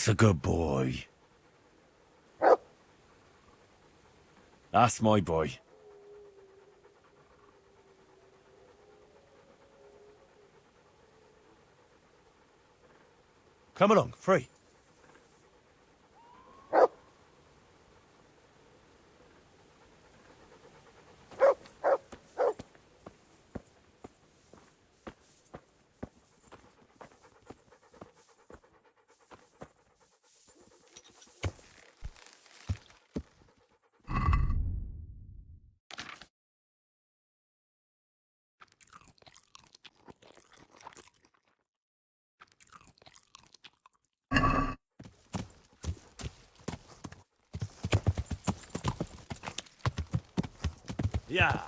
That's a good boy. That's my boy. Come along, free. Yeah.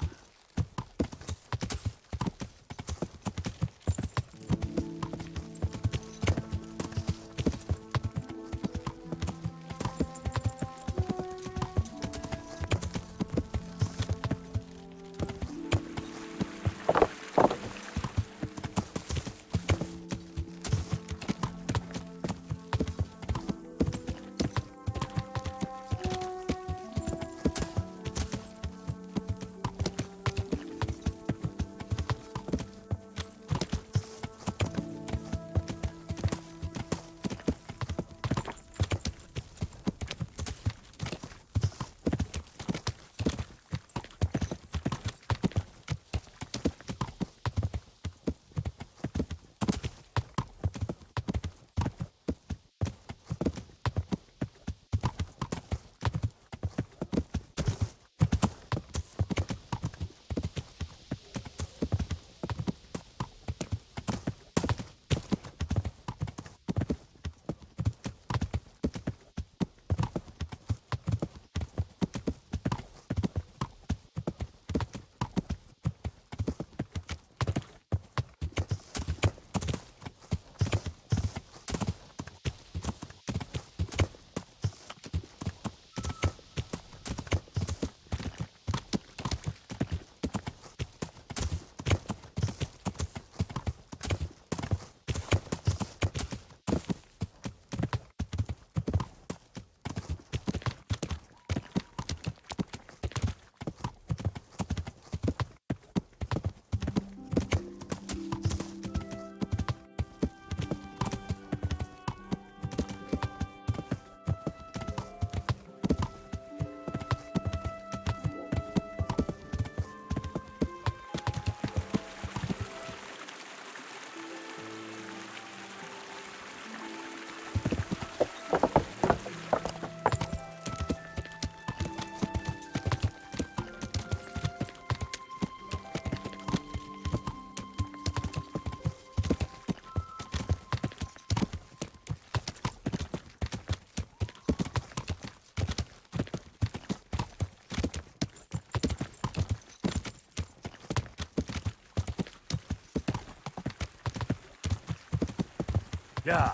Yeah.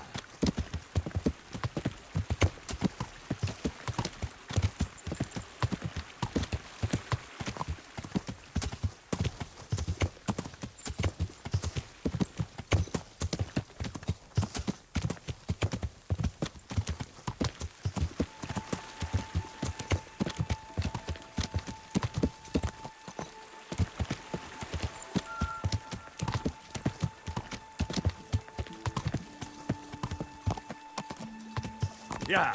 Yeah.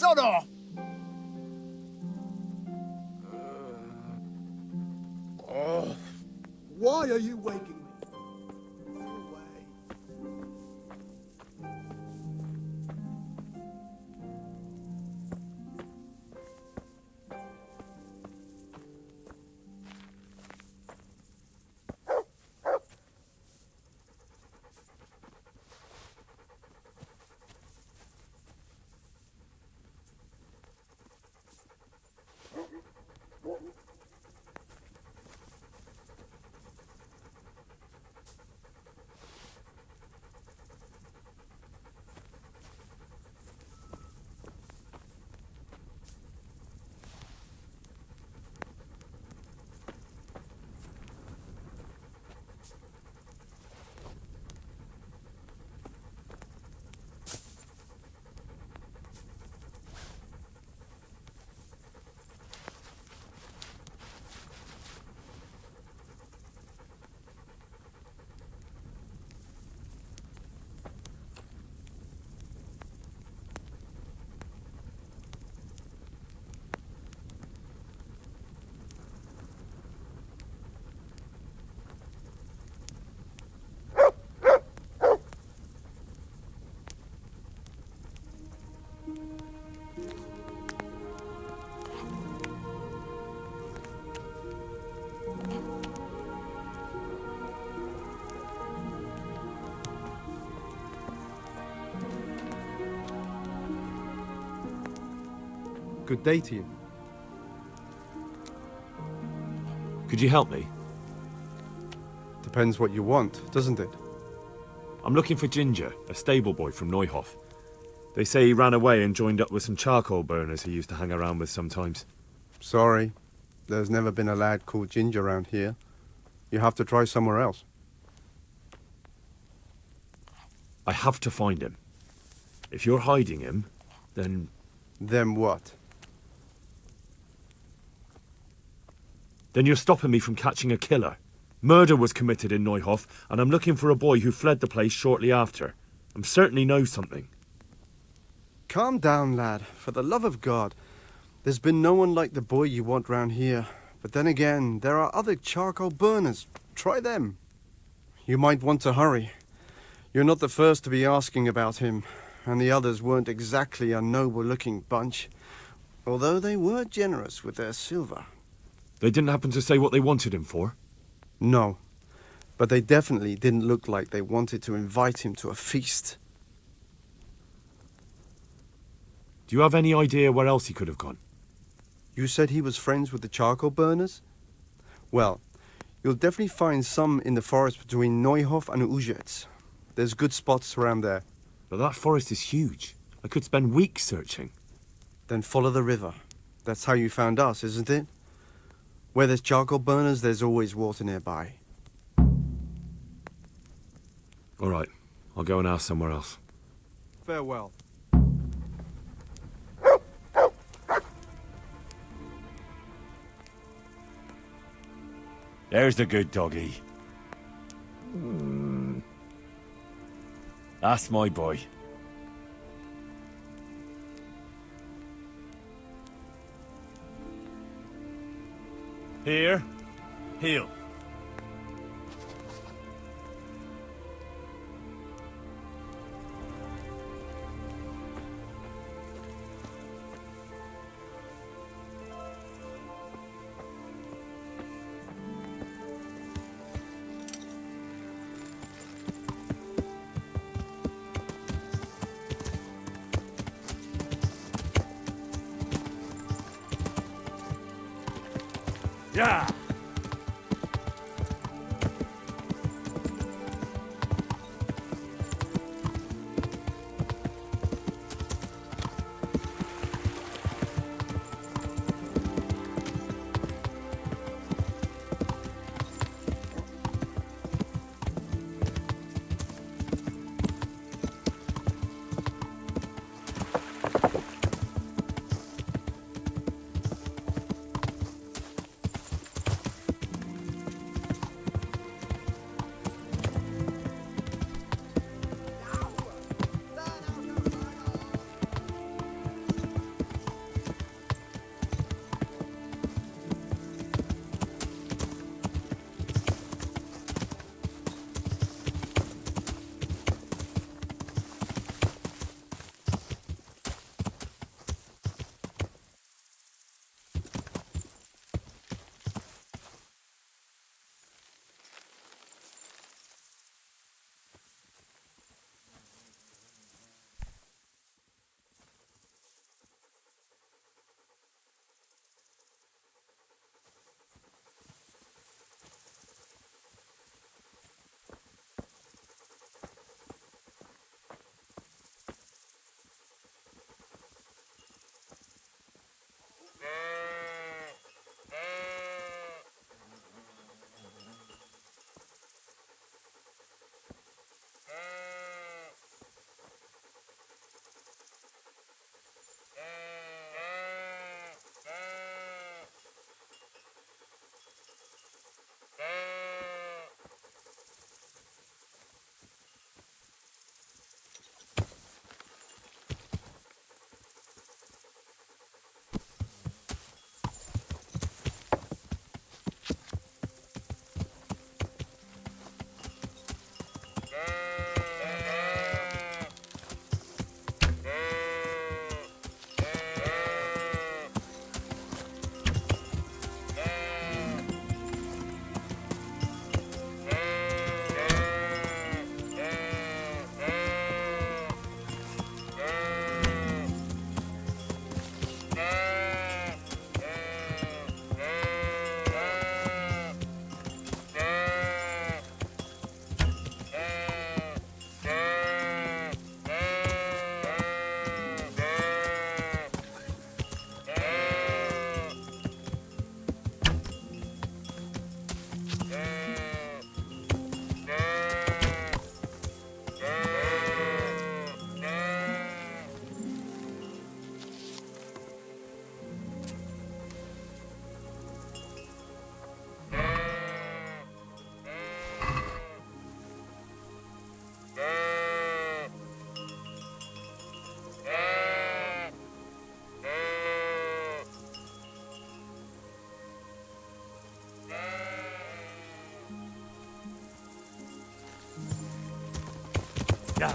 sod off! Oh, why are you waking me? Go away. Good day to you. Could you help me? Depends what you want, doesn't it? I'm looking for Ginger, a stable boy from Neuhof. They say he ran away and joined up with some charcoal burners he used to hang around with sometimes. Sorry, there's never been a lad called Ginger around here. You have to try somewhere else. I have to find him. If you're hiding him, then... Then what? Then you're stopping me from catching a killer. Murder was committed in Neuhof, and I'm looking for a boy who fled the place shortly after. I certainly know something. Calm down, lad. For the love of God. There's been no one like the boy you want round here. But then again, there are other charcoal burners. Try them. You might want to hurry. You're not the first to be asking about him, and the others weren't exactly a noble-looking bunch, although they were generous with their silver. They didn't happen to say what they wanted him for? No, but they definitely didn't look like they wanted to invite him to a feast. Do you have any idea where else he could have gone? You said he was friends with the charcoal burners? Well, you'll definitely find some in the forest between Neuhof and Ujetz. There's good spots around there. But that forest is huge. I could spend weeks searching. Then follow the river. That's how you found us, isn't it? Where there's charcoal burners, there's always water nearby. All right, I'll go and ask somewhere else. Farewell. There's the good doggy. That's my boy. Here, heel. Yeah. Yeah.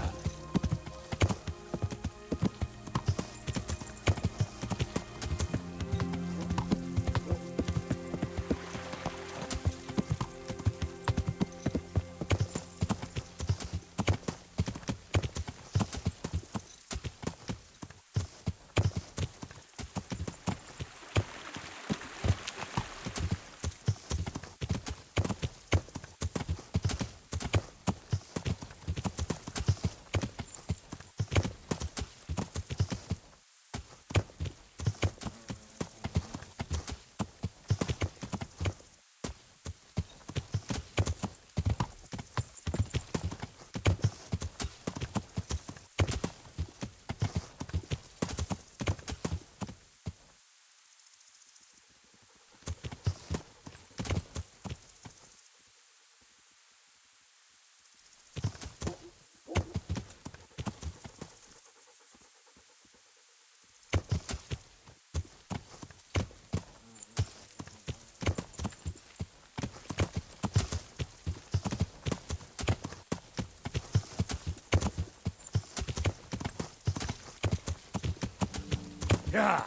Yeah.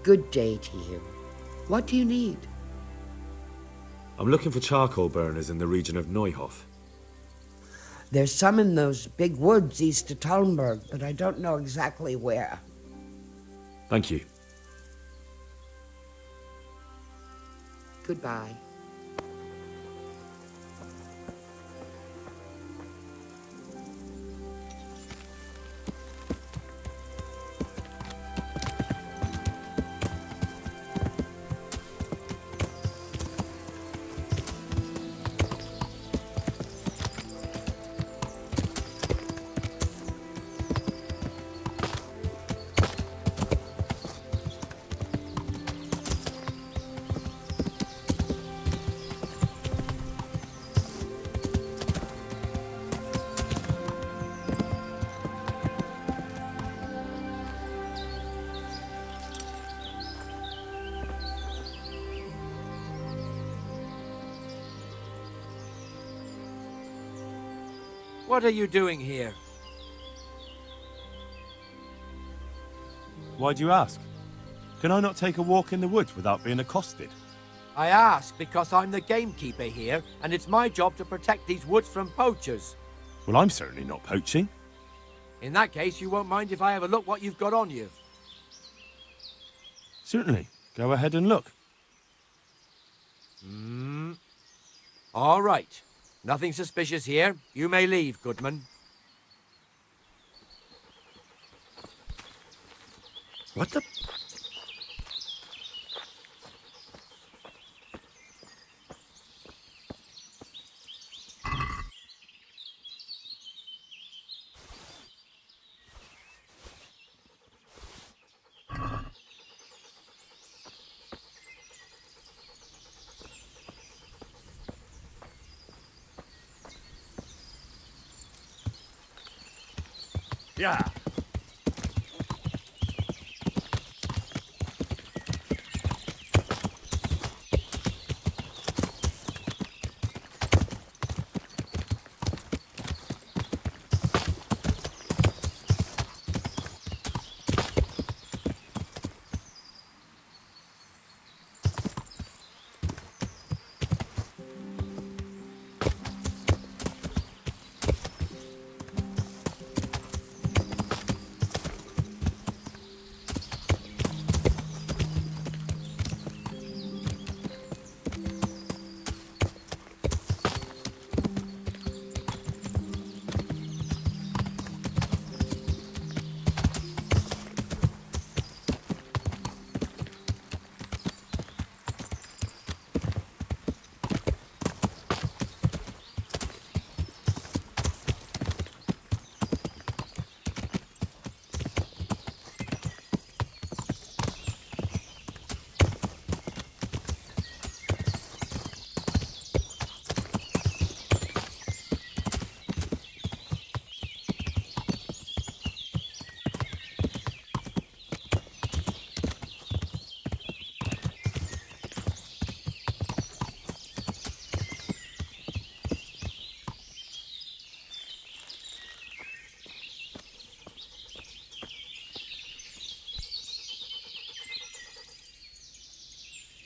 Good day to you. What do you need? I'm looking for charcoal burners in the region of Neuhof. There's some in those big woods east of Talmberg, but I don't know exactly where. Thank you. Goodbye. What are you doing here? Why do you ask? Can I not take a walk in the woods without being accosted? I ask because I'm the gamekeeper here, and it's my job to protect these woods from poachers. Well, I'm certainly not poaching. In that case, you won't mind if I have a look what you've got on you. Certainly. Go ahead and look. All right. Nothing suspicious here. You may leave, Goodman. What the... Yeah.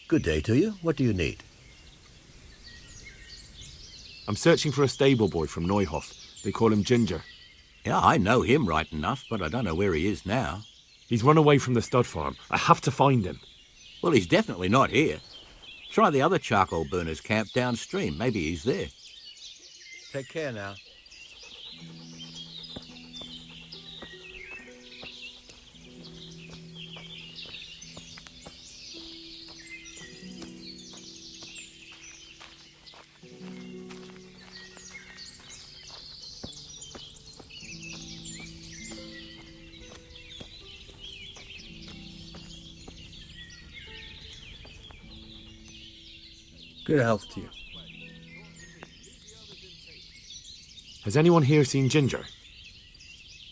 Good day to you. What do you need? I'm searching for a stable boy from Neuhof. They call him Ginger. Yeah, I know him right enough, but I don't know where he is now. He's run away from the stud farm. I have to find him. Well, he's definitely not here. Try the other charcoal burners camp downstream. Maybe he's there. Take care now. Good health to you. Has anyone here seen Ginger?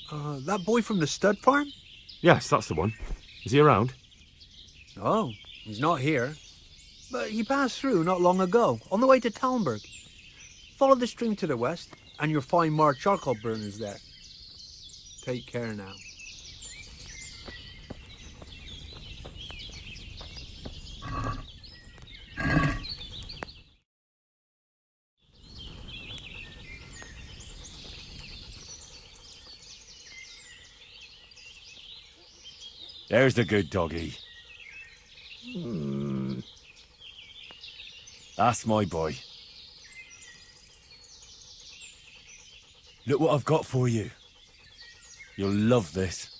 That boy from the stud farm? Yes, that's the one. Is he around? Oh, he's not here. But he passed through not long ago, on the way to Talmberg. Follow the stream to the west, and you'll find more charcoal burners there. Take care now. There's the good doggy. That's my boy. Look what I've got for you. You'll love this.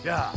Yeah.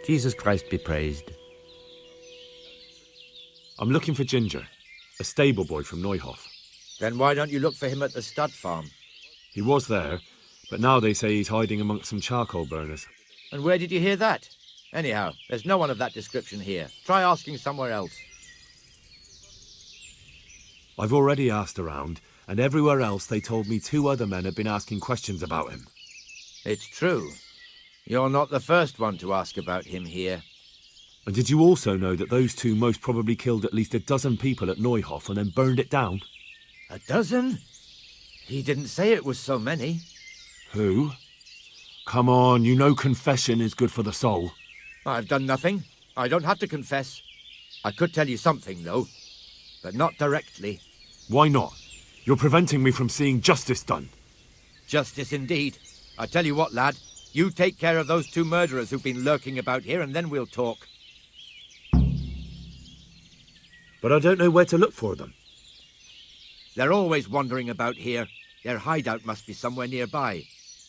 Jesus Christ be praised. I'm looking for Ginger, a stable boy from Neuhof. Then why don't you look for him at the stud farm? He was there, but now they say he's hiding amongst some charcoal burners. And where did you hear that? Anyhow, there's no one of that description here. Try asking somewhere else. I've already asked around, and everywhere else they told me 2 other men had been asking questions about him. It's true. You're not the first one to ask about him here. And did you also know that those 2 most probably killed at least a dozen people at Neuhof and then burned it down? A dozen? He didn't say it was so many. Who? Come on, you know confession is good for the soul. I've done nothing. I don't have to confess. I could tell you something, though, but not directly. Why not? You're preventing me from seeing justice done. Justice indeed. I tell you what, lad. You take care of those 2 murderers who've been lurking about here, and then we'll talk. But I don't know where to look for them. They're always wandering about here. Their hideout must be somewhere nearby.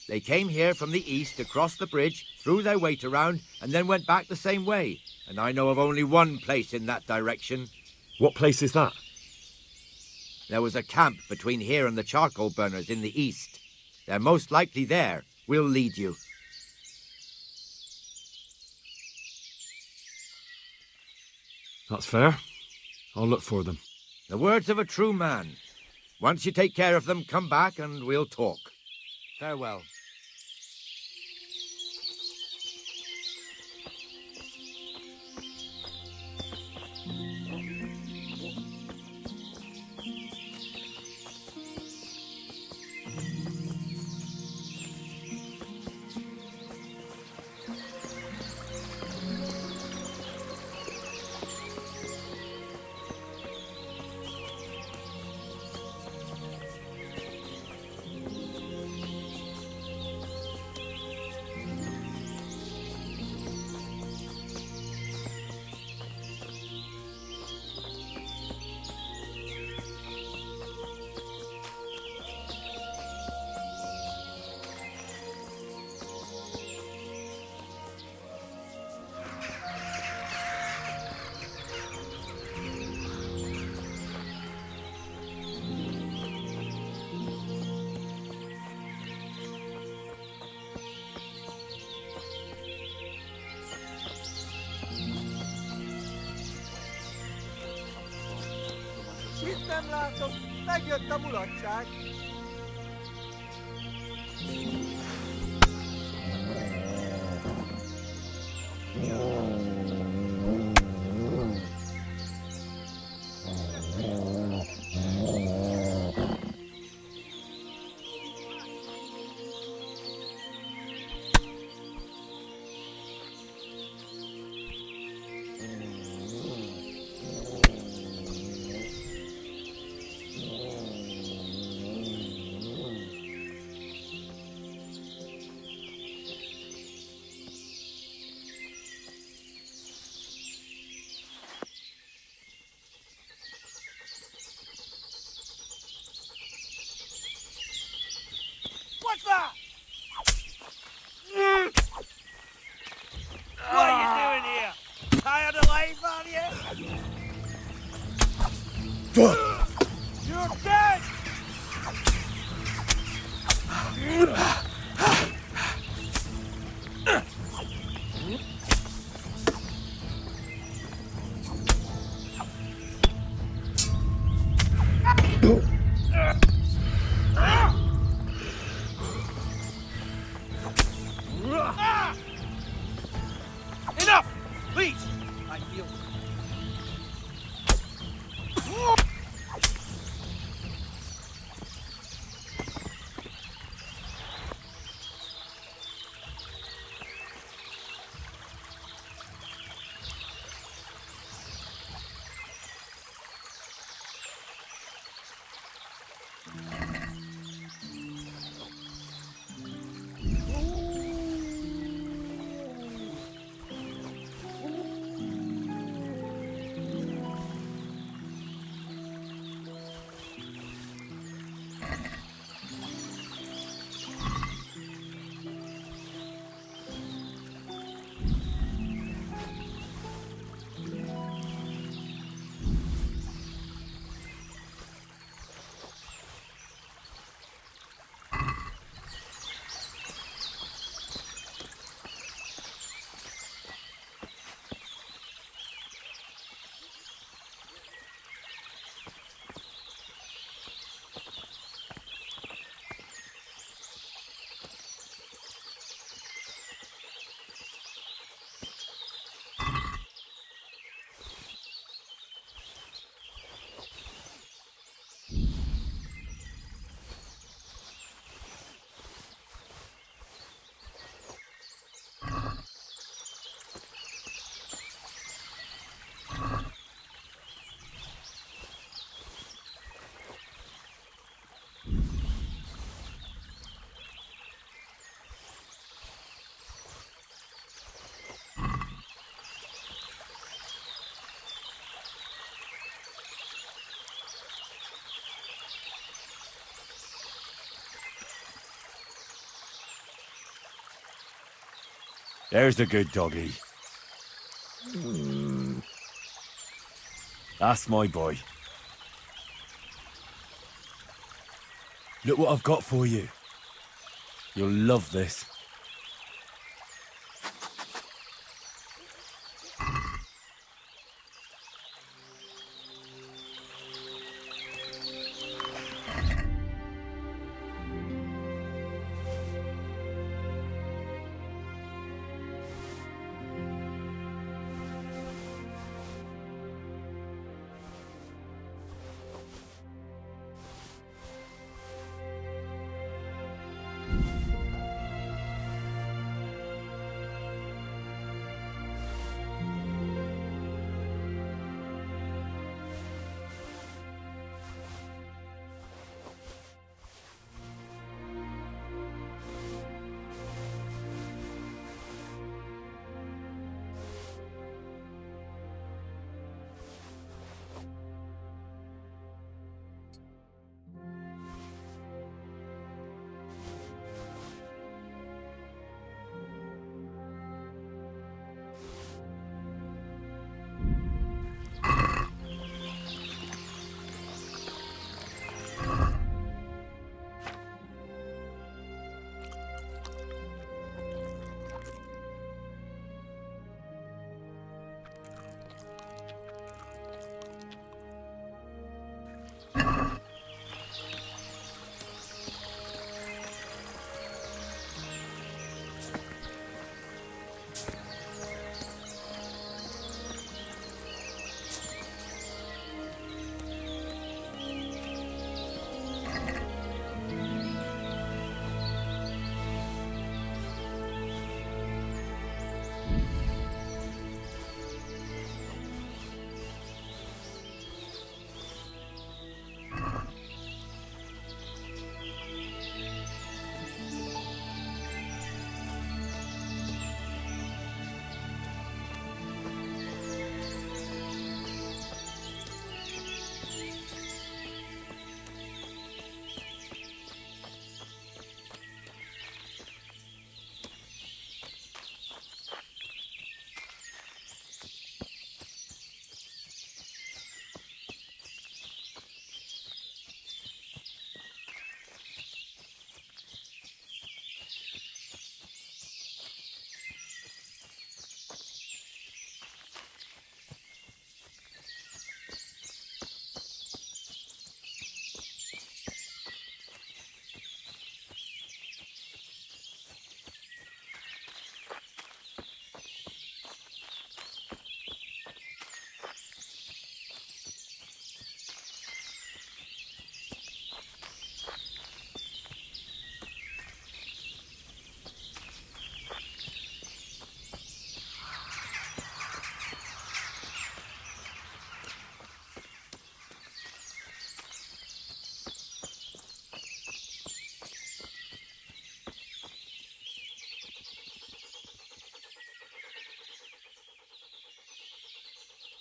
They came here from the east, across the bridge, threw their weight around, and then went back the same way. And I know of only one place in that direction. What place is that? There was a camp between here and the charcoal burners in the east. They're most likely there. We'll lead you. That's fair. I'll look for them. The words of a true man. Once you take care of them, come back and we'll talk. Farewell. Itt nem látok, megjött a mulatság. What's that? What are you doing here? Tired of life, are you? You're dead! Enough! Please! I feel... There's a good doggy. That's my boy. Look what I've got for you. You'll love this.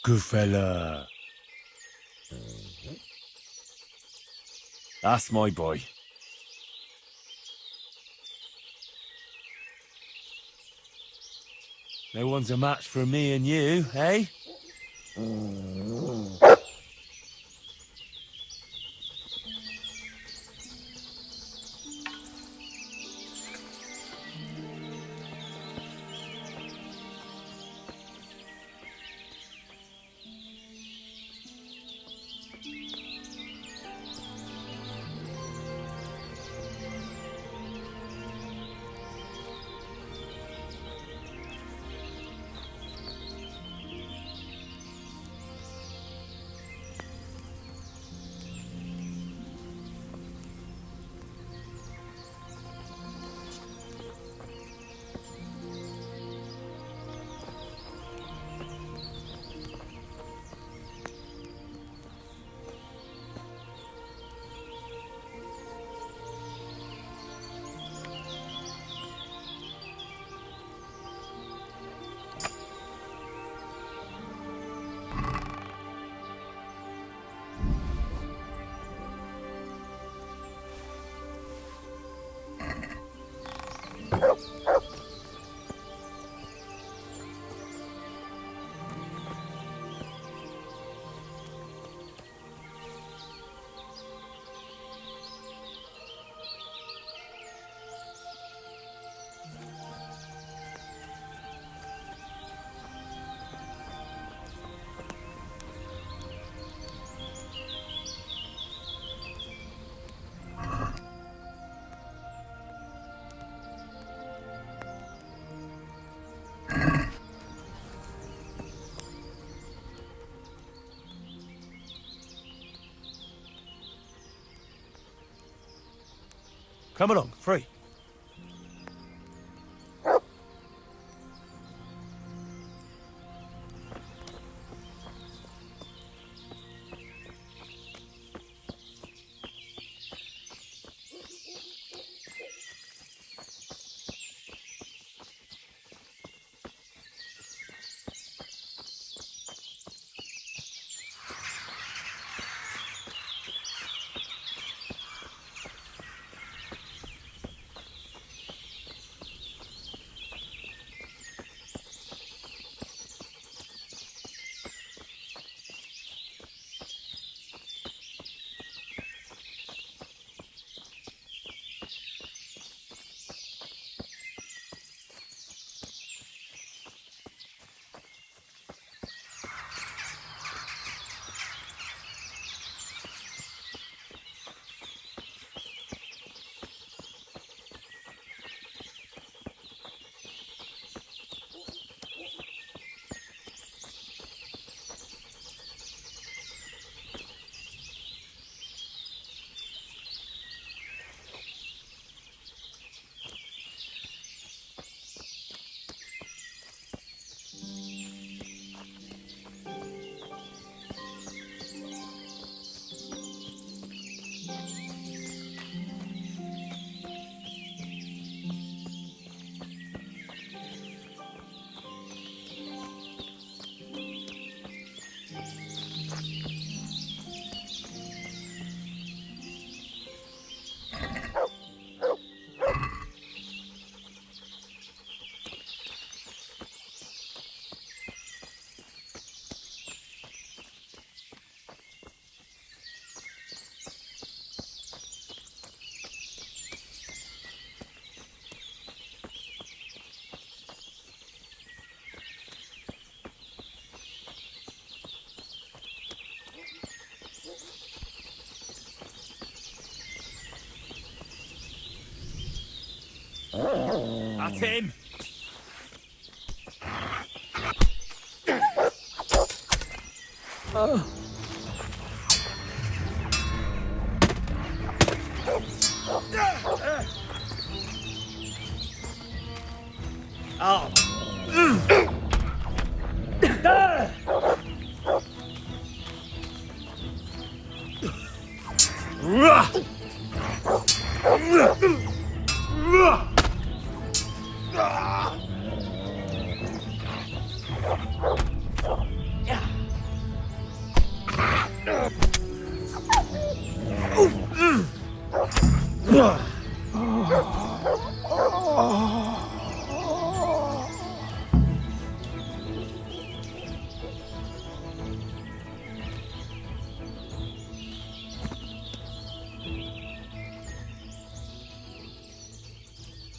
Good fella. That's my boy. No one's a match for me and you, eh? Come along, free. That's him!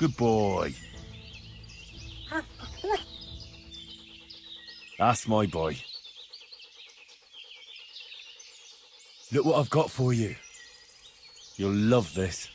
Good boy. That's my boy. Look what I've got for you. You'll love this.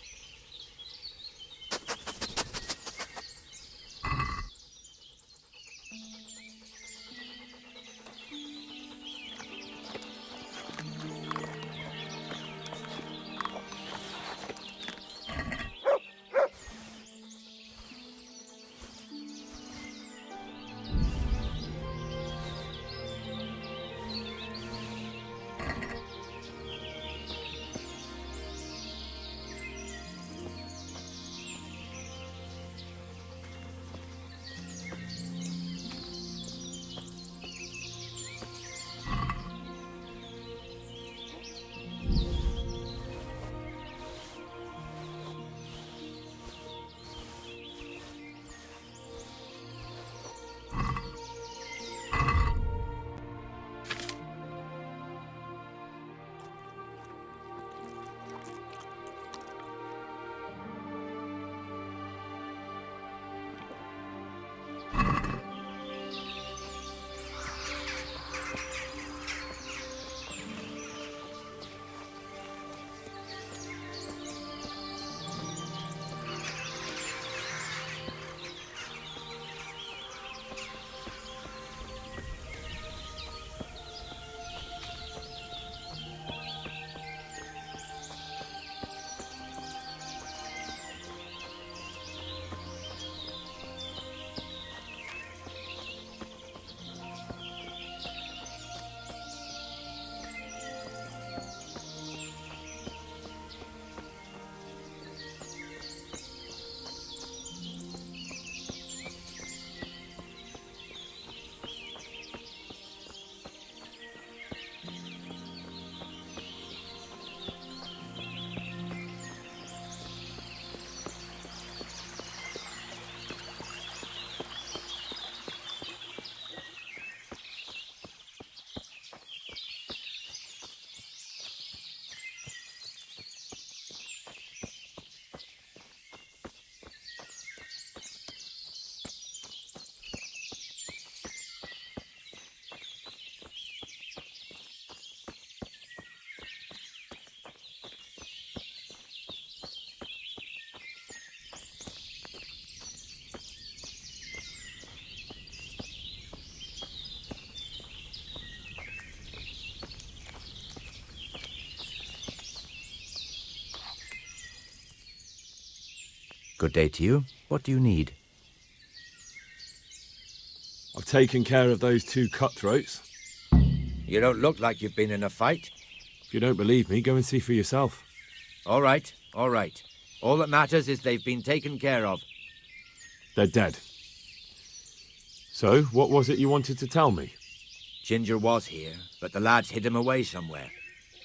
Good day to you. What do you need? I've taken care of those two cutthroats. You don't look like you've been in a fight. If you don't believe me, go and see for yourself. All right, all right. All that matters is they've been taken care of. They're dead. So, what was it you wanted to tell me? Ginger was here, but the lads hid him away somewhere.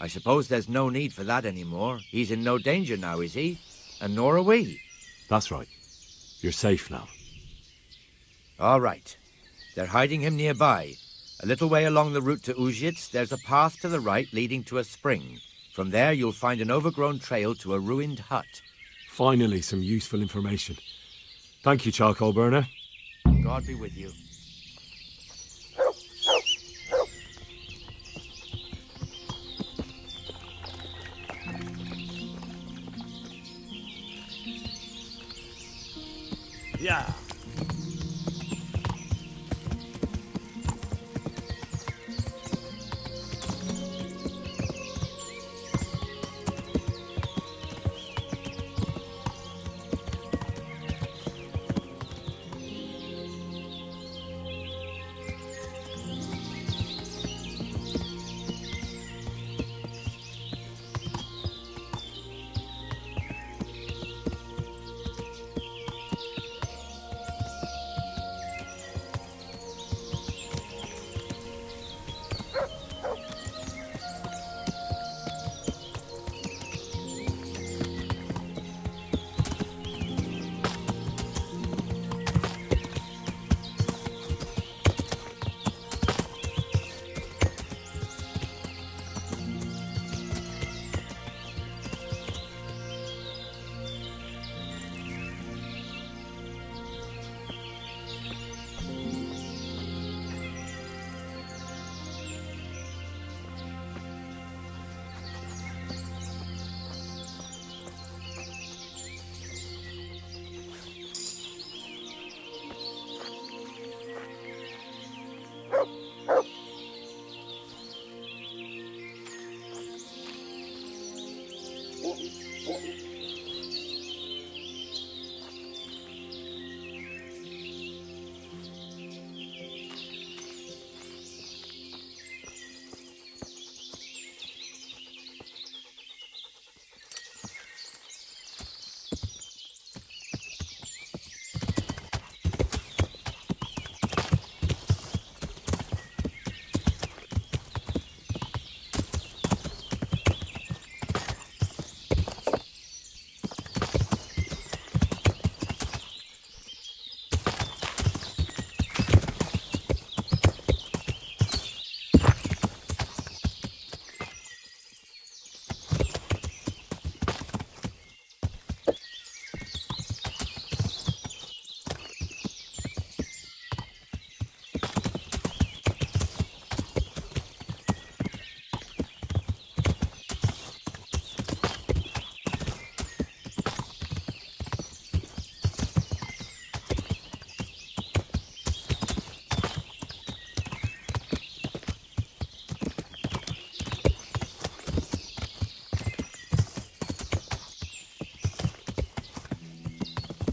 I suppose there's no need for that anymore. He's in no danger now, is he? And nor are we. That's right. You're safe now. All right. They're hiding him nearby. A little way along the route to Uzhitz, there's a path to the right leading to a spring. From there, you'll find an overgrown trail to a ruined hut. Finally, some useful information. Thank you, charcoal burner. God be with you. Yeah.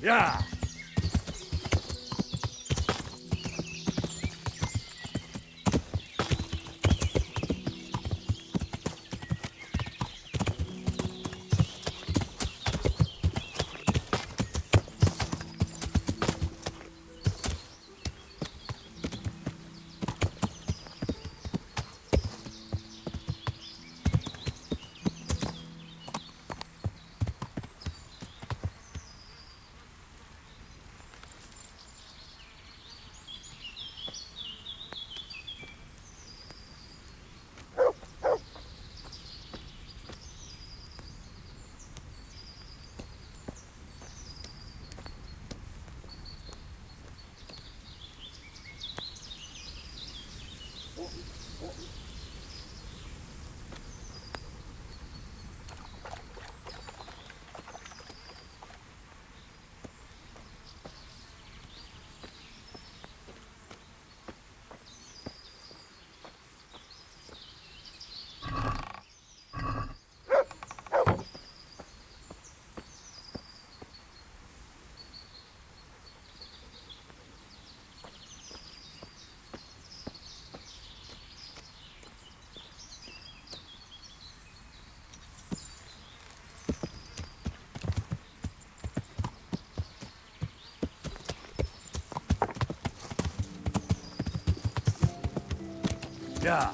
Yeah. Yeah.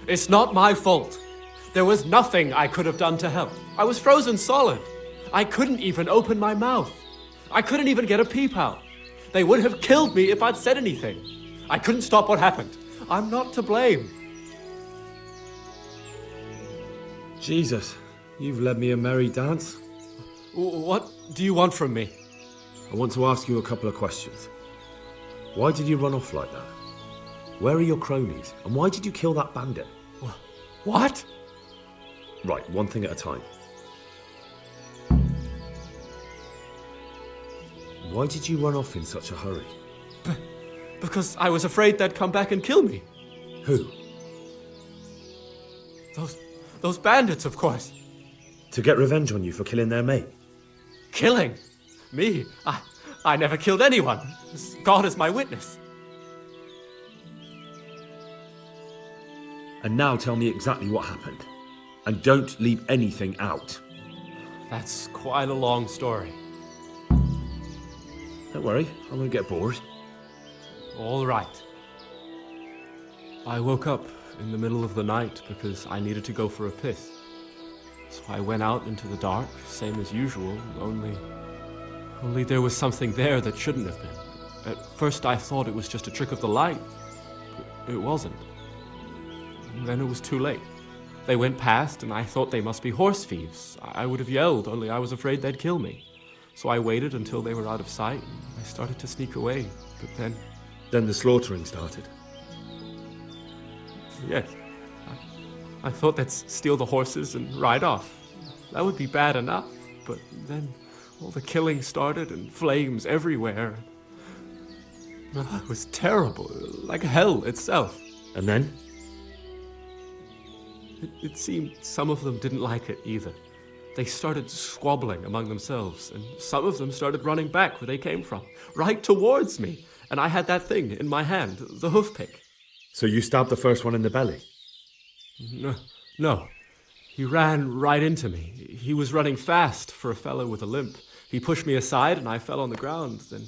It's not my fault. There was nothing I could have done to help. I was frozen solid. I couldn't even open my mouth. I couldn't even get a peep out. They would have killed me if I'd said anything. I couldn't stop what happened. I'm not to blame. Jesus, you've led me a merry dance. What do you want from me? I want to ask you a couple of questions. Why did you run off like that? Where are your cronies? And why did you kill that bandit? What? Right, one thing at a time. Why did you run off in such a hurry? Because I was afraid they'd come back and kill me. Who? Those bandits, of course. To get revenge on you for killing their mate? Killing? Me? I never killed anyone. God is my witness. And now tell me exactly what happened. And don't leave anything out. That's quite a long story. Don't worry, I won't get bored. All right. I woke up in the middle of the night because I needed to go for a piss. So I went out into the dark, same as usual, only there was something there that shouldn't have been. At first I thought it was just a trick of the light, but it wasn't. And then it was too late. They went past and I thought they must be horse thieves. I would have yelled, only I was afraid they'd kill me. So I waited until they were out of sight. I started to sneak away, but then... Then the slaughtering started. Yes. I thought they'd steal the horses and ride off. That would be bad enough, but then all the killing started and flames everywhere. It was terrible, like hell itself. And then? It seemed some of them didn't like it either. They started squabbling among themselves, and some of them started running back where they came from, right towards me. And I had that thing in my hand, the hoof pick. So you stabbed the first one in the belly? No. He ran right into me. He was running fast for a fellow with a limp. He pushed me aside and I fell on the ground. Then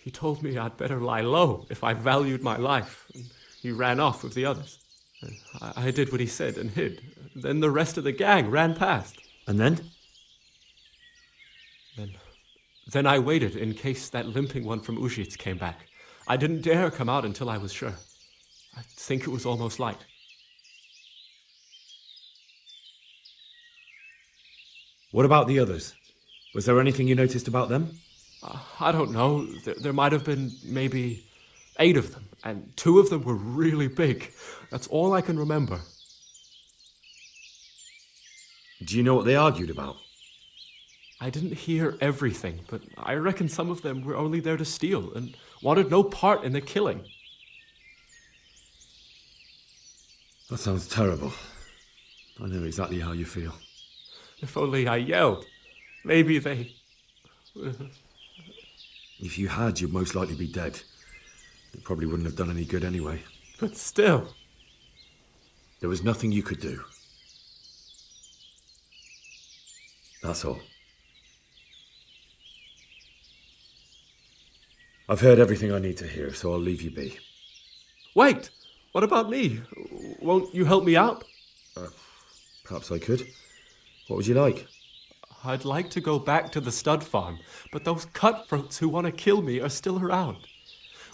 he told me I'd better lie low if I valued my life. And he ran off with the others. I did what he said and hid. Then the rest of the gang ran past. And then? Then I waited in case that limping one from Ujits came back. I didn't dare come out until I was sure. I think it was almost light. What about the others? Was there anything you noticed about them? I don't know. There might have been maybe 8 of them, and 2 of them were really big. That's all I can remember. Do you know what they argued about? I didn't hear everything, but I reckon some of them were only there to steal and wanted no part in the killing. That sounds terrible. I know exactly how you feel. If only I yelled. Maybe they... If you had, you'd most likely be dead. It probably wouldn't have done any good anyway. But still. There was nothing you could do. That's all. I've heard everything I need to hear, so I'll leave you be. Wait! What about me? Won't you help me out? Perhaps I could. What would you like? I'd like to go back to the stud farm, but those cutthroats who want to kill me are still around.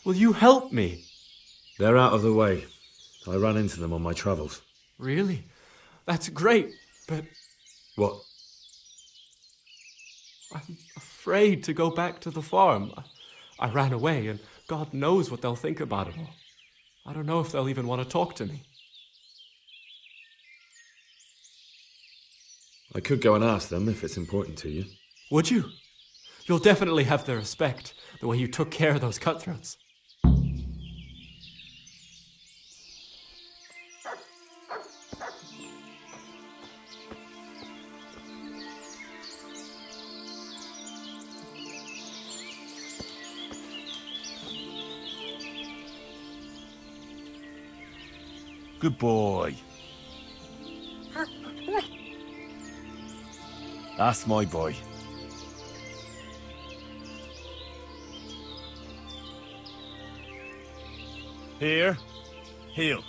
Will you help me? They're out of the way. I ran into them on my travels. Really? That's great, but What? I'm afraid to go back to the farm. I ran away, and God knows what they'll think about it all. I don't know if they'll even want to talk to me. I could go and ask them if it's important to you. Would you? You'll definitely have their respect, the way you took care of those cutthroats. Good boy. That's my boy. Here. Heel.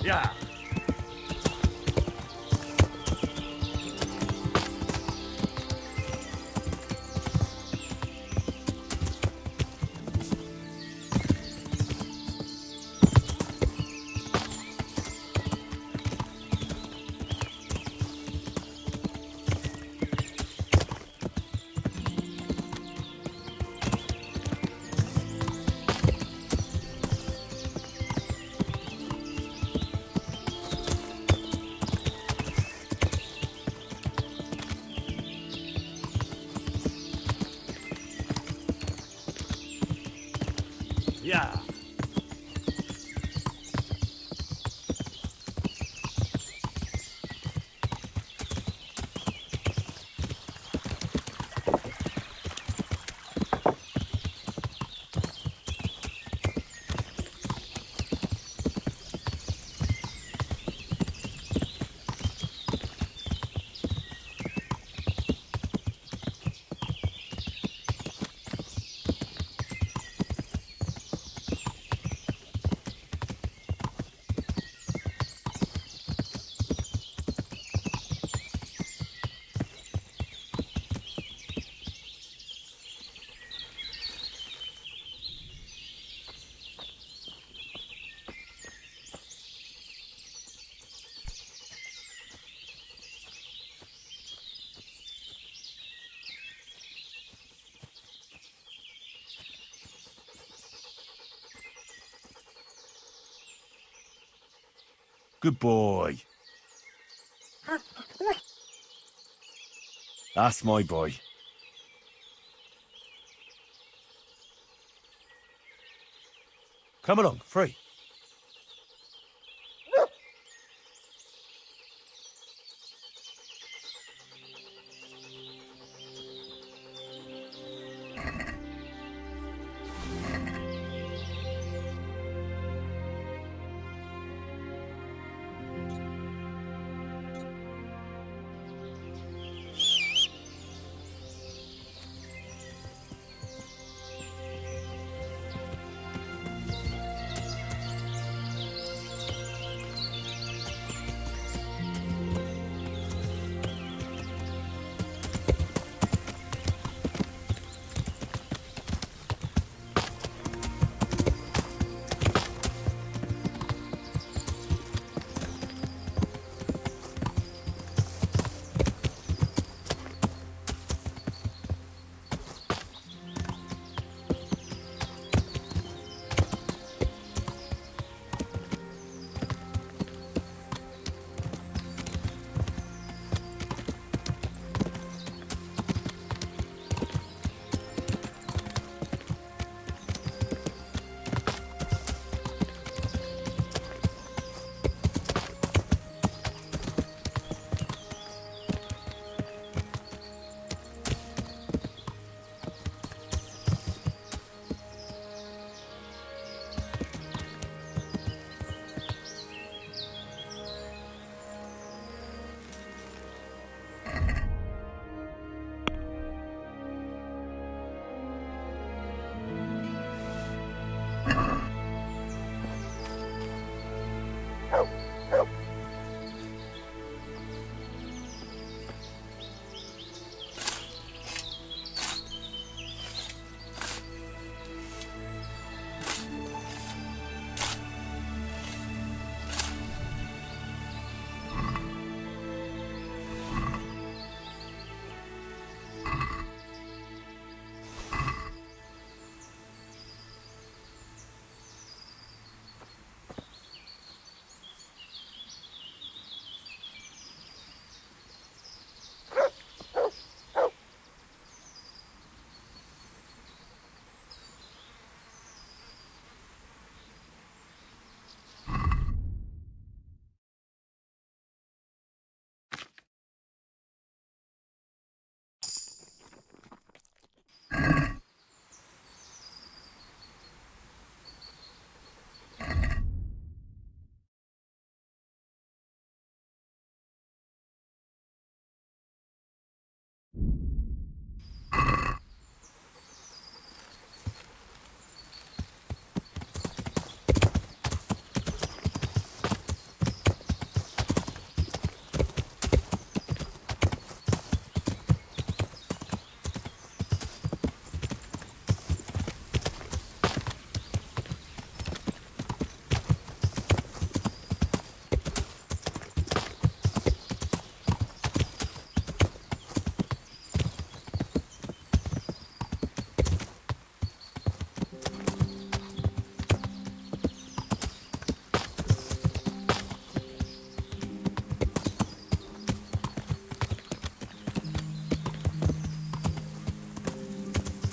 Yeah. Yeah. Good boy. That's my boy. Come along, free.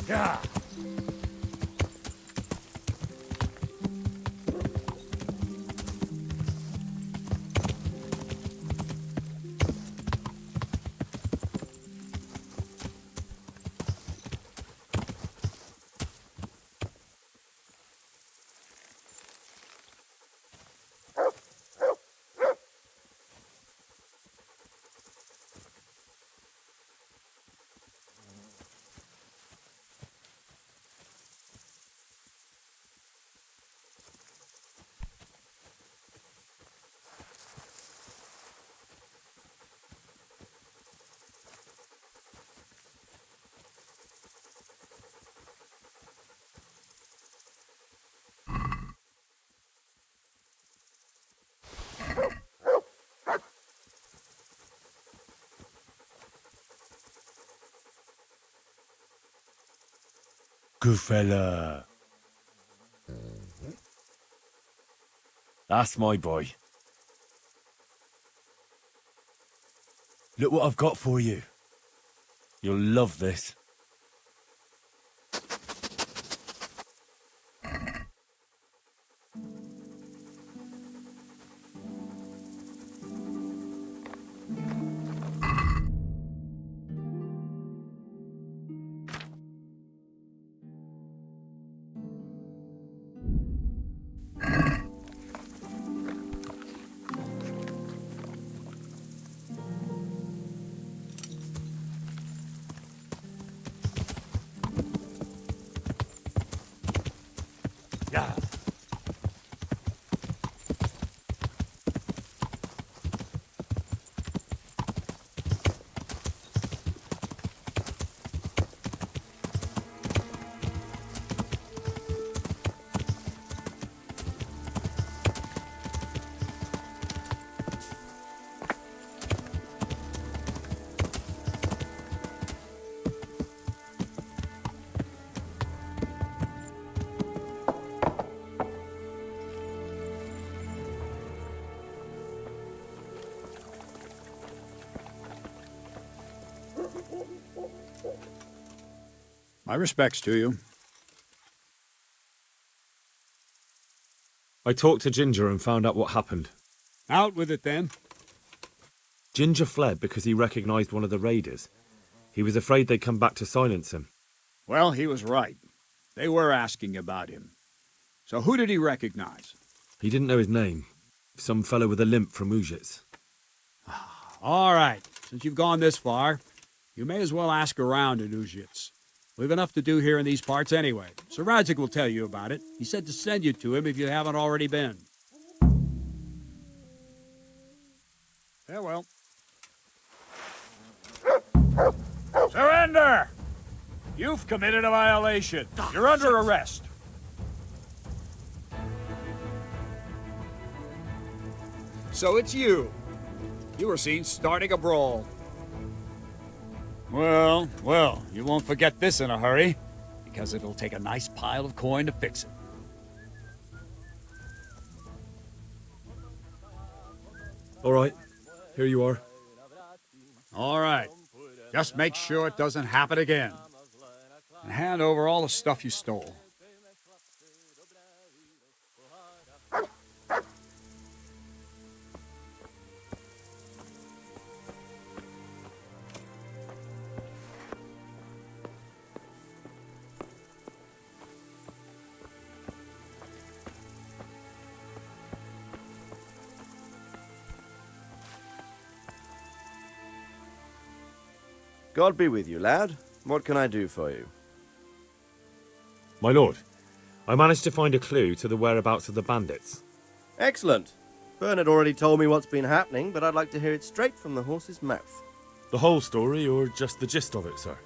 Yeah. Good fella. That's my boy. Look what I've got for you. You'll love this. Yeah. My respects to you. I talked to Ginger and found out what happened. Out with it then. Ginger fled because he recognized one of the raiders. He was afraid they'd come back to silence him. Well, he was right. They were asking about him. So who did he recognize? He didn't know his name. Some fellow with a limp from Ujits. All right. Since you've gone this far, you may as well ask around at Ujits. We've enough to do here in these parts anyway. Sir Radzik will tell you about it. He said to send you to him if you haven't already been. Farewell. Surrender! You've committed a violation. You're under arrest. So it's you. You were seen starting a brawl. Well, you won't forget this in a hurry, because it'll take a nice pile of coin to fix it. All right, here you are. All right. Just make sure it doesn't happen again. And hand over all the stuff you stole. God be with you, lad. What can I do for you? My lord, I managed to find a clue to the whereabouts of the bandits. Excellent. Bernard already told me what's been happening, but I'd like to hear it straight from the horse's mouth. The whole story, or just the gist of it, sir?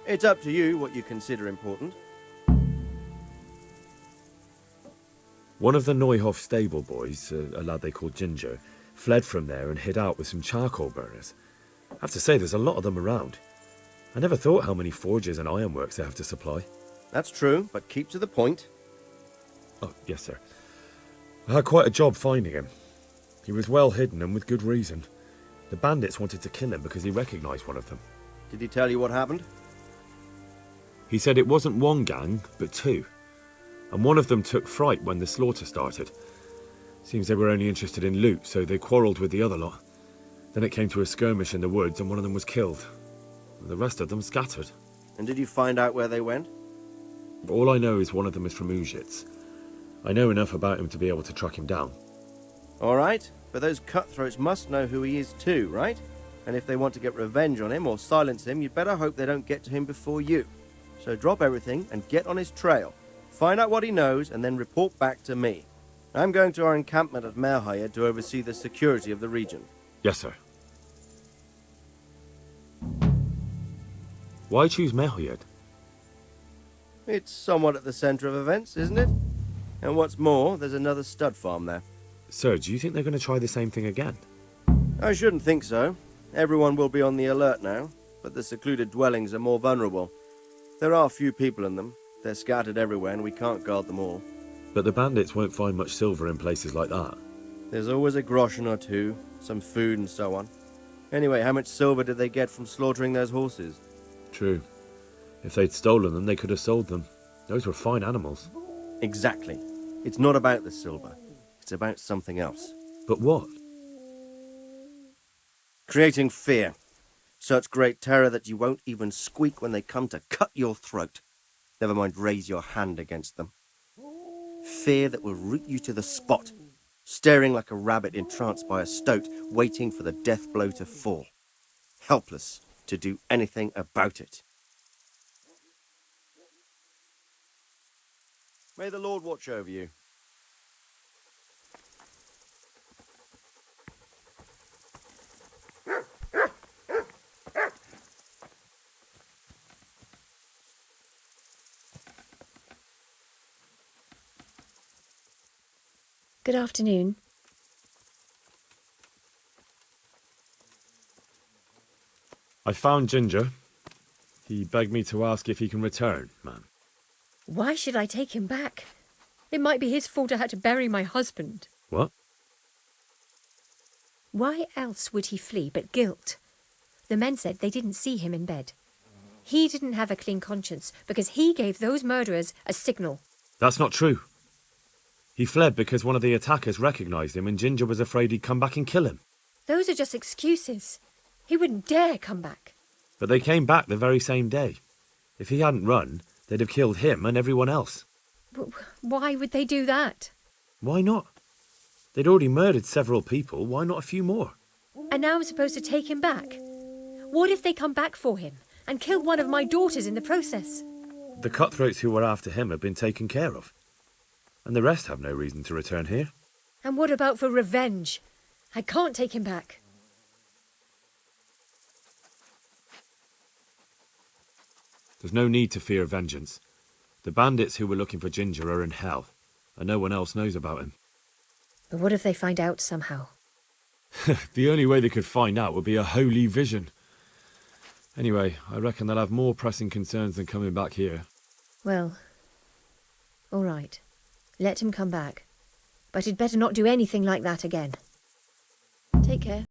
It's up to you what you consider important. One of the Neuhoff stable boys, a lad they called Ginger, fled from there and hid out with some charcoal burners. I have to say, there's a lot of them around. I never thought how many forges and ironworks they have to supply. That's true, but keep to the point. Oh, yes, sir. I had quite a job finding him. He was well hidden and with good reason. The bandits wanted to kill him because he recognized one of them. Did he tell you what happened? He said it wasn't one gang, but two. And one of them took fright when the slaughter started. Seems they were only interested in loot, so they quarrelled with the other lot. Then it came to a skirmish in the woods and one of them was killed. The rest of them scattered. And did you find out where they went? All I know is one of them is from Uzhitz. I know enough about him to be able to track him down. All right, but those cutthroats must know who he is too, right? And if they want to get revenge on him or silence him, you'd better hope they don't get to him before you. So drop everything and get on his trail. Find out what he knows and then report back to me. I'm going to our encampment at Merhayed to oversee the security of the region. Yes, sir. Why choose Merhayed? It's somewhat at the centre of events, isn't it? And what's more, there's another stud farm there. Sir, do you think they're going to try the same thing again? I shouldn't think so. Everyone will be on the alert now, but the secluded dwellings are more vulnerable. There are few people in them. They're scattered everywhere and we can't guard them all. But the bandits won't find much silver in places like that. There's always a groschen or two, some food and so on. Anyway, how much silver did they get from slaughtering those horses? True. If they'd stolen them, they could have sold them. Those were fine animals. Exactly. It's not about the silver. It's about something else. But what? Creating fear. Such great terror that you won't even squeak when they come to cut your throat. Never mind raise your hand against them. Fear that will root you to the spot, staring like a rabbit entranced by a stoat, waiting for the death blow to fall. Helpless to do anything about it. May the Lord watch over you. Good afternoon. I found Ginger. He begged me to ask if he can return, ma'am. Why should I take him back? It might be his fault I had to bury my husband. What? Why else would he flee but guilt? The men said they didn't see him in bed. He didn't have a clean conscience because he gave those murderers a signal. That's not true. He fled because one of the attackers recognized him and Ginger was afraid he'd come back and kill him. Those are just excuses. He wouldn't dare come back. But they came back the very same day. If he hadn't run, they'd have killed him and everyone else. Why would they do that? Why not? They'd already murdered several people. Why not a few more? And now I'm supposed to take him back? What if they come back for him and kill one of my daughters in the process? The cutthroats who were after him have been taken care of. And the rest have no reason to return here. And what about for revenge? I can't take him back. There's no need to fear vengeance. The bandits who were looking for Ginger are in hell, and no one else knows about him. But what if they find out somehow? The only way they could find out would be a holy vision. Anyway, I reckon they'll have more pressing concerns than coming back here. Well, all right. Let him come back. But he'd better not do anything like that again. Take care.